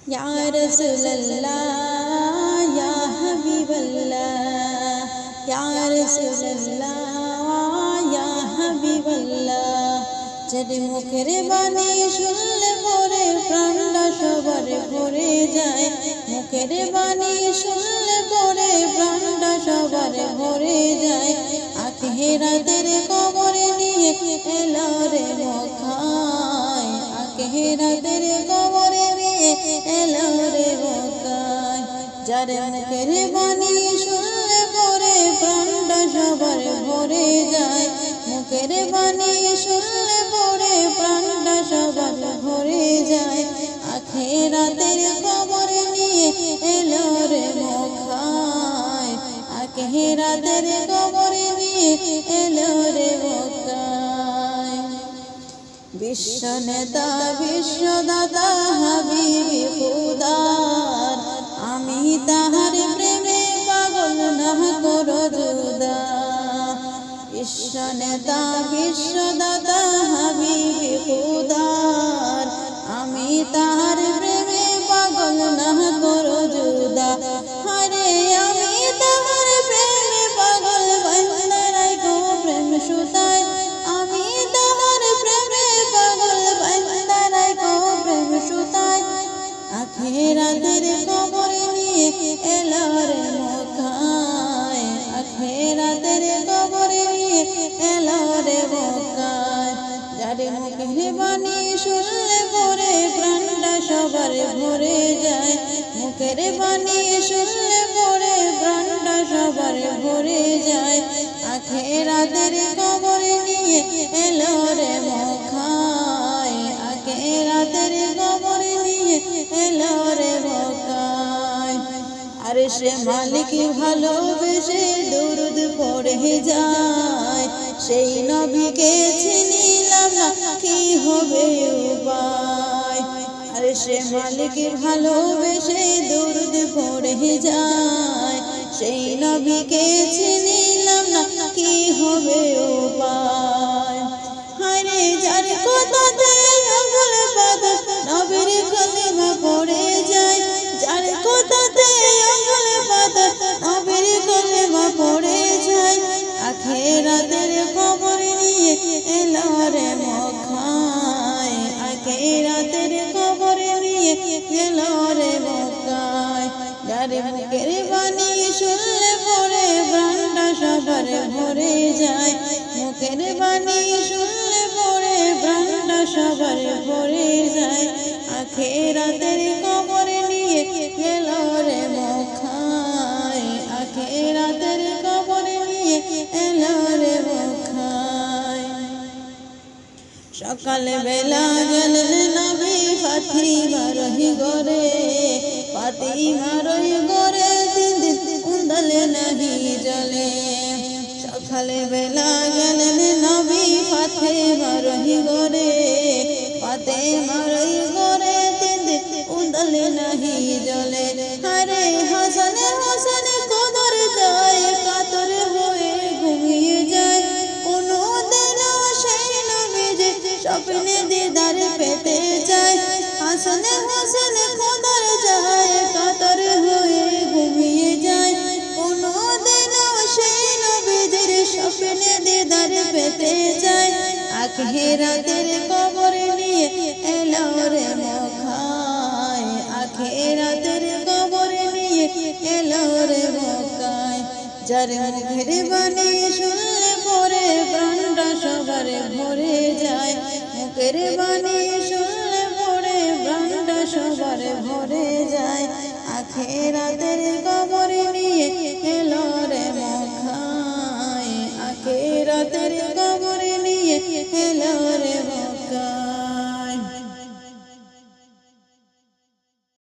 या रसूल अल्लाह या हबीब अल्लाह या रसूल अल्लाह या हबीब अल्लाह যার মুখের বাণী শুনলে পরে প্রাণটা সবার ভরে যায় মুখের বাণী শুনলে পরে প্রাণটা সবার ভরে যায় আখিরাতের কবরে নিয়ে এলো রে মক্কায় আখিরাতের কবরে নিয়ে এলো রে মক্কায় যার মুখের বাণী শুনলে পরে প্রাণটা সবার ভরে যায় মুখের বাণী শুনলে পরে প্রাণটা সবার ভরে যায় আখিরাতের কবরে নিয়ে এলো রে মক্কায় আখিরাতের কবরে নিয়ে এলো রে মক্কায় বিশ্ব নেতা বিশ্বদাতা হাবিবি খুদার আমি তাহার প্রেমে পাগল না করো জুদা বিশ্ব নেতা বিশ্বদাতা হাবিবি খুদার আমি তাহার প্রেমে পাগল না করো জুদা হরে আমি তাহার প্রেমে পাগল বান্দা রাখো প্রেম সুতায় আমি তাহার প্রেমে পাগল বান্দা রাখো প্রেম সুতায় আখিরাতের কবরে নিয়ে এলো রে মক্কায় আখিরাতের কবরে নিয়ে এলো রে মক্কায় যার মুখের বাণী শুনলে পরে প্রাণটা সবার ভরে যায় মুখের বাণী শুনলে পরে প্রাণটা সবার ভরে যায় আখিরাতের কবরে নিয়ে এলো রে মক্কায় আখিরাতের কবরে নিয়ে এলো রে মক্কায় আরশে মালিক ভালোবেসে দরুদ পড়ে যায় সেই নবীকে চিনিলাম না কি হবে উপায় আরশে মালিক ভালোবেসে দরুদ পড়ে যায় সেই নবীকে চিনিলাম না কি হবে উপায় হায়রে যার কথাতে আঙুল বাঁধা নবীর কলিমা পড়ে যায় যার কথাতে আঙুল বাঁধা নবীর কলিমা পড়ে যায় আখিরাতের কবরে নিয়ে এলো রে মক্কায় আখিরাতের কবরে নিয়ে এলো রে মক্কায় যার মুখের বাণী শুনলে পরে প্রাণটা সবার ভরে যায় মুখের বাণী শুনলে পরে প্রাণটা সবার ভরে যায় আখিরাতের কবরে নিয়ে এলো রে মক্কায় আখিরাতের কবরে নিয়ে এলো রে মক্কায় সকাল বেলা গেলেন নবী ফাতিমার ঘরে ফাতিমার ঘরে দিন দিন উন্দলে নাহি জলে সকাল বেলা গেলেন নবী ফাতিমার ঘরে ফাতিমার ঘরে দিন দিন উন্দলে নাহি জলে হরে হাসান হাসান কদর যায় কাতর হয়ে ঘুমিয়ে যায় কোনো দিন সেই নবী যে স্বপ্নে দিদার পেতে চায় হাসান হাসান কদর যায় কাতর হয়ে ঘুমিয়ে যায় কোনো দিন সেই নবীর স্বপ্নে দিদার পেতে চায় আখিরাতের কবরে নিয়ে এলো রে মক্কায় আখিরাতের কবরে নিয়ে এলো রে মক্কায় যার মুখের বাণী শুনলে পরে প্রাণটা সবার ভরে যায় মুখের বাণী শুনলে পরে প্রাণটা সবার ভরে যায় আখিরাতের কবরে নিয়ে এলো রে মক্কায় আখিরাতের